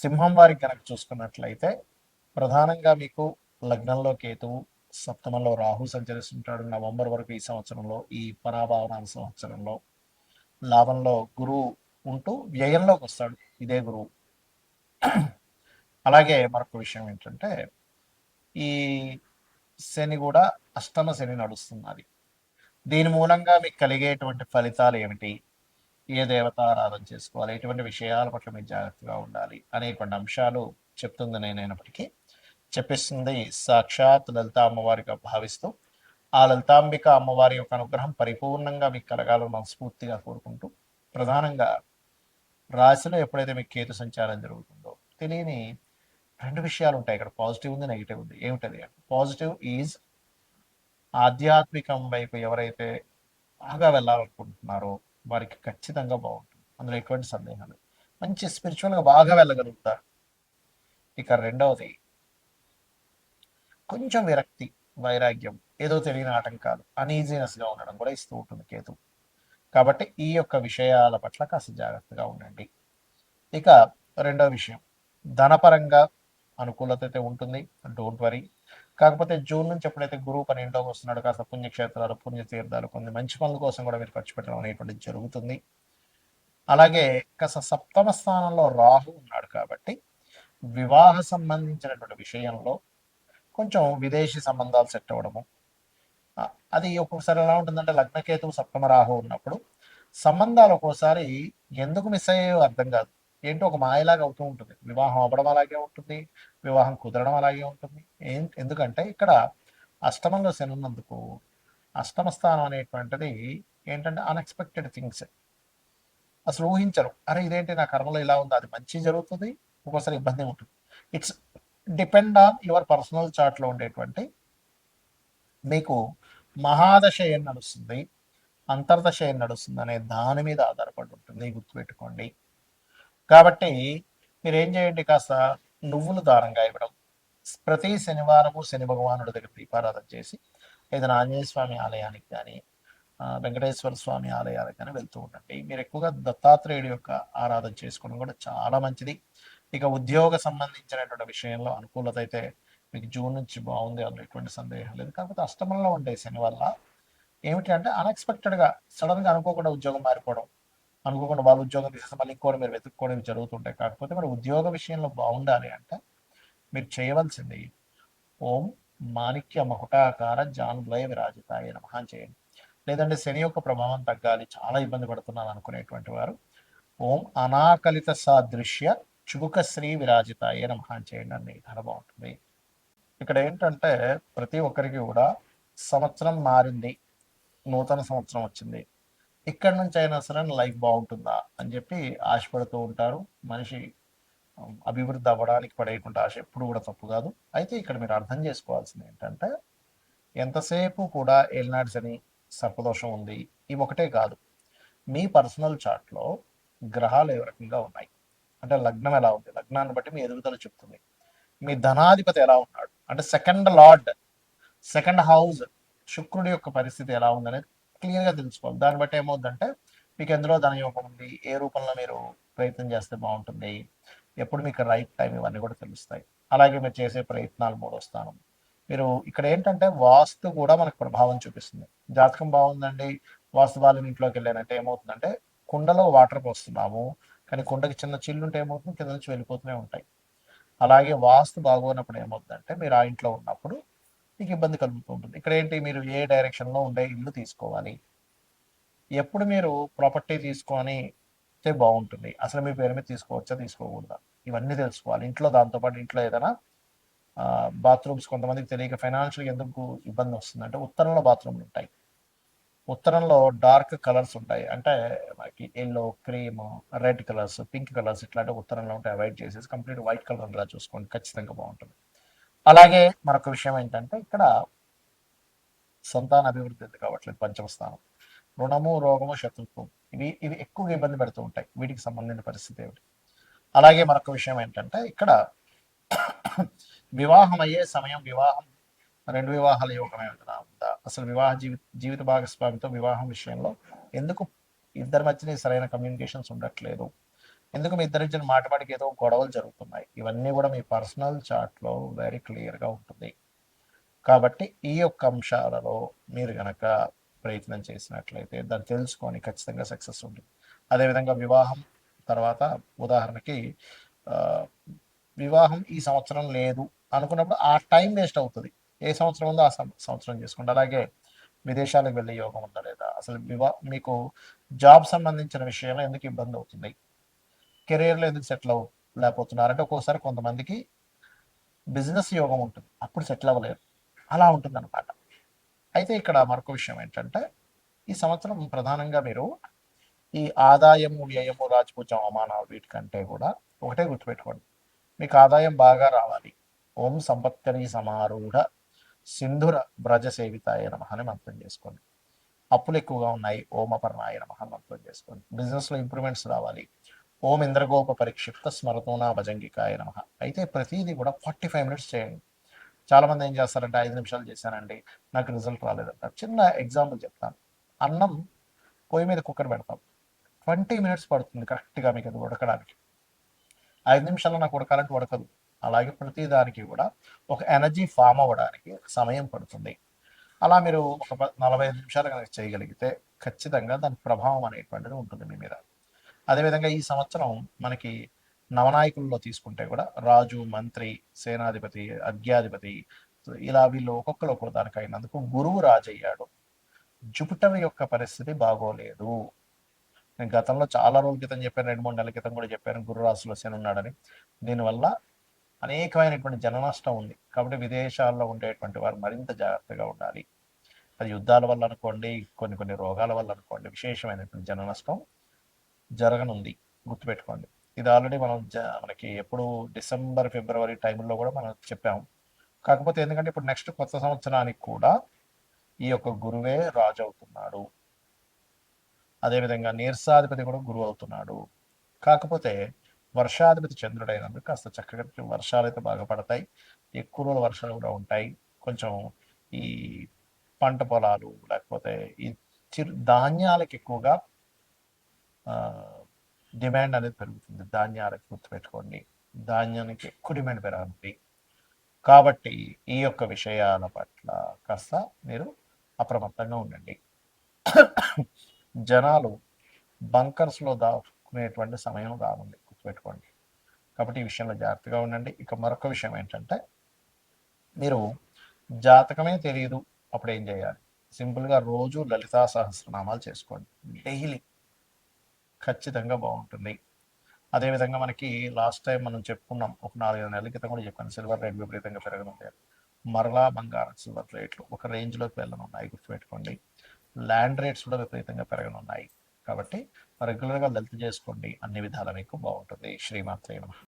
సింహం వారికి కనుక చూసుకున్నట్లయితే ప్రధానంగా మీకు లగ్నంలో కేతువు, సప్తమంలో రాహు సంచరిస్తుంటాడు నవంబర్ వరకు ఈ సంవత్సరంలో, ఈ పరాభవనాల సంవత్సరంలో. లాభంలో గురువు ఉంటూ వ్యయంలోకి వస్తాడు, ఇదే గురువు. అలాగే మరొక విషయం ఏంటంటే ఈ శని కూడా అష్టమ శని నడుస్తున్నది. దీని మూలంగా మీకు కలిగేటువంటి ఫలితాలు ఏమిటి, ఏ దేవత ఆరాధన చేసుకోవాలి, ఎటువంటి విషయాల పట్ల మీరు జాగ్రత్తగా ఉండాలి అనేటువంటి అంశాలు చెప్తుంది నేనైనప్పటికీ చెప్పిస్తుంది సాక్షాత్ లలిత అమ్మవారిగా భావిస్తూ ఆ లలితాంబిక అమ్మవారి యొక్క అనుగ్రహం పరిపూర్ణంగా మీకు కలగాలని మనస్ఫూర్తిగా కోరుకుంటూ, ప్రధానంగా రాశిలో ఎప్పుడైతే మీకు కేతు సంచారం జరుగుతుందో తెలియని రెండు విషయాలు ఉంటాయి ఇక్కడ, పాజిటివ్ ఉంది, నెగిటివ్ ఉంది. ఏమిటది? పాజిటివ్ ఈజ్ ఆధ్యాత్మికం వైపు ఎవరైతే బాగా వెళ్ళాలనుకుంటున్నారో వారికి ఖచ్చితంగా బాగుంటుంది, అందులో ఎటువంటి సందేహం లేదు. మంచి స్పిరిచువల్గా బాగా వెళ్ళగలుగుతారు. ఇక రెండవది కొంచెం విరక్తి, వైరాగ్యం, ఏదో తెలియని ఆటంకాలు, అనీజీనెస్గా ఉండడం కూడా ఇస్తూ ఉంటుంది కేతు. కాబట్టి ఈ యొక్క విషయాల పట్ల కాస్త జాగ్రత్తగా ఉండండి. ఇక రెండవ విషయం, ధనపరంగా అనుకూలత అయితే ఉంటుంది, డోంట్ వరీ. కాకపోతే జూన్ నుంచి ఎప్పుడైతే గురువు 12లోకి వస్తున్నాడు, కాస్త పుణ్యక్షేత్రాలు, పుణ్యతీర్థాలు, కొన్ని మంచి పనుల కోసం కూడా మీరు ఖర్చు పెట్టడం అనేటువంటిది జరుగుతుంది. అలాగే కాస్త సప్తమ స్థానంలో రాహు ఉన్నాడు కాబట్టి వివాహ సంబంధించినటువంటి విషయంలో కొంచెం విదేశీ సంబంధాలు సెట్ అవ్వడము, అది ఒక్కొక్కసారి ఎలా ఉంటుందంటే లగ్నకేతువు సప్తమ రాహు ఉన్నప్పుడు సంబంధాలు ఒక్కోసారి ఎందుకు మిస్ అయ్యేవో అర్థం కాదు, ఏంటో ఒక మాయలాగా అవుతూ ఉంటుంది. వివాహం అవ్వడం అలాగే ఉంటుంది, వివాహం కుదరడం అలాగే ఉంటుంది. ఎందుకంటే ఇక్కడ అష్టమంలో శని ఉన్నందుకు అష్టమ స్థానం అనేటువంటిది ఏంటంటే అన్ఎక్స్పెక్టెడ్ థింగ్స్, అసలు ఊహించరు. అరే ఇదేంటి నా కర్మలో ఇలా ఉంది, అది మంచి జరుగుతుంది, ఒక్కోసారి ఇబ్బంది ఉంటుంది. It's depend on your personal చార్ట్లో ఉండేటువంటి మీకు మహాదశ ఏం నడుస్తుంది, అంతర్దశ ఏం నడుస్తుంది అనే దాని మీద ఆధారపడి ఉంటుంది, గుర్తుపెట్టుకోండి. కాబట్టి మీరు ఏం చేయండి, కాస్త నువ్వులు దారంగా ఇవ్వడం, ప్రతి శనివారము శని భగవానుడి దగ్గర దీపారాధన చేసి ఏదైనా ఆంజనేయ స్వామి ఆలయానికి కానీ వెంకటేశ్వర స్వామి ఆలయాలకు కానీ వెళ్తూ ఉండండి. మీరు ఎక్కువగా దత్తాత్రేయుడి యొక్క ఆరాధన చేసుకోవడం కూడా చాలా మంచిది. ఇక ఉద్యోగ సంబంధించినటువంటి విషయంలో అనుకూలత అయితే మీకు జూన్ నుంచి బాగుంది, అందులో ఎటువంటి సందేహం లేదు. కాకపోతే అష్టమంలో ఉండే శని వల్ల ఏమిటి అంటే అన్ఎక్స్పెక్టెడ్గా సడన్గా అనుకోకుండా ఉద్యోగం మారిపోవడం, అనుకోకుండా వాళ్ళు ఉద్యోగం తీసేసి మళ్ళీ ఇంకోటి మీరు వెతుక్కోవడం జరుగుతుంటాయి. కాకపోతే మరి ఉద్యోగ విషయంలో బాగుండాలి అంటే మీరు చేయవలసింది ఓం మాణిక్య మకుటాకార జానులయ విరాజితాయ నమః చేయండి. లేదంటే శని యొక్క ప్రభావం తగ్గాలి, చాలా ఇబ్బంది పడుతున్నాను అనుకునేటువంటి వారు ఓం అనాకలిత సాదృశ్య చుబుక శ్రీ విరాజితాయ నమః చేయండి అన్ని చాలా బాగుంటుంది. ఇక్కడ ఏంటంటే ప్రతి ఒక్కరికి కూడా సంవత్సరం మారింది, నూతన సంవత్సరం వచ్చింది, ఇక్కడి నుంచి అయినా సరే లైఫ్ బాగుంటుందా అని చెప్పి ఆశపడుతూ ఉంటారు. మనిషి అభివృద్ధి అవ్వడానికి పడేటువంటి ఆశ ఎప్పుడు కూడా తప్పు కాదు. అయితే ఇక్కడ మీరు అర్థం చేసుకోవాల్సింది ఏంటంటే ఎంతసేపు కూడా ఏలినాటి శని, సర్పదోషం ఉంది, ఇవి ఒకటే కాదు, మీ పర్సనల్ చార్ట్లో గ్రహాలు ఏ రకంగా ఉన్నాయి అంటే లగ్నం ఎలా ఉంది, లగ్నాన్ని బట్టి మీ ఎదుగుదల చెప్తుంది. మీ ధనాధిపతి ఎలా ఉన్నాడు అంటే సెకండ్ లార్డ్, సెకండ్ హౌస్ శుక్రుడి యొక్క పరిస్థితి ఎలా ఉందనేది క్లియర్గా తెలుసుకోవాలి. దాన్ని బట్టి ఏమవుతుందంటే మీకు ఎందులో ధనయోగం ఉంది, ఏ రూపంలో మీరు ప్రయత్నం చేస్తే బాగుంటుంది, ఎప్పుడు మీకు రైట్ టైం, ఇవన్నీ కూడా తెలుస్తాయి. అలాగే మీరు చేసే ప్రయత్నాలు మూడో స్థానం. మీరు ఇక్కడ ఏంటంటే వాస్తు కూడా మనకు ప్రభావం చూపిస్తుంది. జాతకం బాగుందండి, వాస్తు వాళ్ళని ఇంట్లోకి వెళ్ళానంటే ఏమవుతుందంటే కుండలో వాటర్ పోస్తున్నాము, కానీ కుండకి చిన్న చిల్లు ఉంటే ఏమవుతుంది, కింద నుంచి వెళ్ళిపోతూనే ఉంటాయి. అలాగే వాస్తు బాగోనప్పుడు ఏమవుతుందంటే మీరు ఆ ఇంట్లో ఉన్నప్పుడు మీకు ఇబ్బంది కలుగుతూ ఉంటుంది. ఇక్కడ ఏంటి, మీరు ఏ డైరెక్షన్లో ఉండే ఇల్లు తీసుకోవాలి, ఎప్పుడు మీరు ప్రాపర్టీ తీసుకొని బాగుంటుంది, అసలు మీ పేరు మీద తీసుకోవచ్చా తీసుకోకూడదా, ఇవన్నీ తెలుసుకోవాలి ఇంట్లో. దాంతోపాటు ఇంట్లో ఏదైనా బాత్రూమ్స్ కొంతమందికి తెలియక ఫైనాన్షియల్ ఎందుకు ఇబ్బంది వస్తుందంటే ఉత్తరంలో బాత్రూమ్లు ఉంటాయి, ఉత్తరంలో డార్క్ కలర్స్ ఉంటాయి, అంటే మనకి yellow, cream, red colours, pink colours ఇట్లాంటి ఉత్తరంలో ఉంటే అవాయిడ్ చేసేసి కంప్లీట్ వైట్ కలర్ ఉండేలా చూసుకోండి, ఖచ్చితంగా బాగుంటుంది. అలాగే మరొక విషయం ఏంటంటే ఇక్కడ సంతాన అభివృద్ధి ఎందుకు కావట్లేదు, పంచమ స్థానం, రుణము, రోగము, శత్రుత్వం, ఇవి ఎక్కువగా ఇబ్బంది పెడుతూ ఉంటాయి. వీటికి సంబంధించిన పరిస్థితి ఏమిటి? అలాగే మరొక విషయం ఏంటంటే ఇక్కడ వివాహం అయ్యే సమయం, వివాహం రెండు వివాహాల యోగం ఏమైనా ఉందా, అసలు వివాహ జీవిత భాగస్వామితో వివాహం విషయంలో ఎందుకు ఇద్దరి మధ్యనే సరైన కమ్యూనికేషన్స్ ఉండట్లేదు, ఎందుకు మీ ఇద్దరి మధ్యన మాటికి ఏదో గొడవలు జరుగుతున్నాయి. ఇవన్నీ కూడా మీ పర్సనల్ చార్ట్‌లో వెరీ క్లియర్‌గా ఉంటుంది. కాబట్టి ఈ యొక్క అంశాలలో మీరు గనక ప్రయత్నం చేసినట్లయితే దాన్ని తెలుసుకొని ఖచ్చితంగా సక్సెస్ ఉంటుంది. అదేవిధంగా వివాహం తర్వాత ఉదాహరణకి ఆహ్, వివాహం ఈ సంవత్సరం లేదు అనుకున్నప్పుడు ఆ టైం వేస్ట్ అవుతది. ఏ సంవత్సరం ఉందో ఆ సంవత్సరం చేసుకోండి. అలాగే విదేశాలకు వెళ్ళే యోగం ఉందా లేదా? అసలు మీకు జాబ్ సంబంధించిన విషయంలో ఎందుకు ఇబ్బందవుతుంది? కెరియర్‌లో ఎందుకు సెటిల్ లేకపోతున్నారు? అంటే ఒక్కోసారి కొంతమందికి బిజినెస్ యోగం ఉంటుంది. అప్పుడు సెటిల్ అవ్వలేరు. అలా ఉంటుందన్నమాట. అయితే ఇక్కడ మరొక విషయం ఏంటంటే, ఈ సంవత్సరం ప్రధానంగా మీరు ఈ ఆదాయము, వ్యయము, రాజపూజ్యం, అవమానాలు వీటికంటే కూడా ఒకటే గుర్తుపెట్టుకోండి. మీకు ఆదాయం బాగా రావాలి. ఓం సంపత్కరి సమారూఢ సింధుర వ్రజ సేవితాయ నమః అని మంత్రం చేసుకోండి. అప్పులు ఎక్కువగా ఉన్నాయి. ఓం అపర్ణాయ నమః అని మంత్రం చేసుకోండి. బిజినెస్‌లో ఇంప్రూవ్‌మెంట్స్ రావాలి. ఓం ఇంద్రగోప పరిక్షిప్త స్మరతోనా భజంగికాయ నమః. అయితే ప్రతీది కూడా 45 మినిట్స్ చేయండి. చాలామంది ఏం చేస్తారంటే 5 నిమిషాలు చేశానండి, నాకు రిజల్ట్ రాలేదంటారు. చిన్న ఎగ్జాంపుల్ చెప్తాను. అన్నం పొయ్యి మీద కుక్కర్ పెడతాం. 20 మినిట్స్ పడుతుంది కరెక్ట్‌గా మీకు అది ఉడకడానికి. 5 నిమిషాల్లో నాకు ఉడకాలంటే ఉడకదు. అలాగే ప్రతి దానికి కూడా ఒక ఎనర్జీ ఫామ్ అవ్వడానికి సమయం పడుతుంది. అలా మీరు ఒక 45 నిమిషాలు కనుక చేయగలిగితే ఖచ్చితంగా దాని ప్రభావం అనేటువంటిది ఉంటుంది మీ మీద. అదేవిధంగా ఈ సంవత్సరం మనకి నవనాయకుల్లో తీసుకుంటే కూడా రాజు, మంత్రి, సేనాధిపతి, అర్ఘ్యాధిపతి ఇలా వీళ్ళు ఒక్కొక్కరు ఒక్కో దానికి అయినందుకు గురువు రాజయ్యాడు. జుపిటర్ యొక్క పరిస్థితి బాగోలేదు. నేను గతంలో చాలా రోజుల క్రితం చెప్పాను, 2-3 నెలల క్రితం కూడా చెప్పాను గురు రాశిలో శని ఉన్నాడని. దీనివల్ల అనేకమైనటువంటి జన నష్టం ఉంది. కాబట్టి విదేశాల్లో ఉండేటువంటి వారు మరింత జాగ్రత్తగా ఉండాలి. అది యుద్ధాల వల్ల అనుకోండి, కొన్ని కొన్ని రోగాల వల్ల అనుకోండి, విశేషమైనటువంటి జన నష్టం జరగనుంది. గుర్తుపెట్టుకోండి. ఇది ఆల్రెడీ మనం మనకి ఎప్పుడు డిసెంబర్, ఫిబ్రవరి టైంలో కూడా మనం చెప్పాము. కాకపోతే ఎందుకంటే ఇప్పుడు నెక్స్ట్ కొత్త సంవత్సరానికి కూడా ఈ యొక్క గురువే రాజు అవుతున్నాడు. అదేవిధంగా నీరసాధిపతి కూడా గురువు అవుతున్నాడు. కాకపోతే వర్షాధిపతి చంద్రుడైనందుకు కాస్త చక్కగా వర్షాలు అయితే బాగా పడతాయి. ఎక్కువ రోజులు వర్షాలు కూడా ఉంటాయి. కొంచెం ఈ పంట పొలాలు లేకపోతే ఈ ధాన్యాలకు ఎక్కువగా డిమాండ్ అనేది పెరుగుతుంది. ధాన్యాలకు గుర్తుపెట్టుకోండి. ధాన్యానికి ఎక్కువ డిమాండ్ పెరగనుంది. కాబట్టి ఈ యొక్క విషయాల పట్ల కాస్త మీరు అప్రమత్తంగా ఉండండి. జనాలు బంకర్స్‌లో దాక్కునేటువంటి సమయం రానుంది. గుర్తుపెట్టుకోండి. కాబట్టి ఈ విషయంలో జాగ్రత్తగా ఉండండి. ఇక మరొక విషయం ఏంటంటే, మీరు జాతకమే తెలీదు అప్పుడేం చేయాలి? సింపుల్‌గా రోజు లలితా సహస్రనామాలు చేసుకోండి. డైలీ ఖచ్చితంగా బావుంటుంది. అదేవిధంగా మనకి లాస్ట్ టైం మనం చెప్పుకున్నాం. ఒక 4, 5 నెలల క్రితం కూడా చెప్పాను. సిల్వర్ రేట్ విపరీతంగా పెరగనుంది. మరలా బంగారం, సిల్వర్ రేట్లు ఒక రేంజ్‌లోకి వెళ్ళనున్నాయి. గుర్తుపెట్టుకోండి. ల్యాండ్ రేట్స్ కూడా విపరీతంగా పెరగనున్నాయి. కాబట్టి రెగ్యులర్‌గా లలిత చేసుకోండి. అన్ని విధాలా మీకు బావుంటుంది. శ్రీమాత్రే నమః.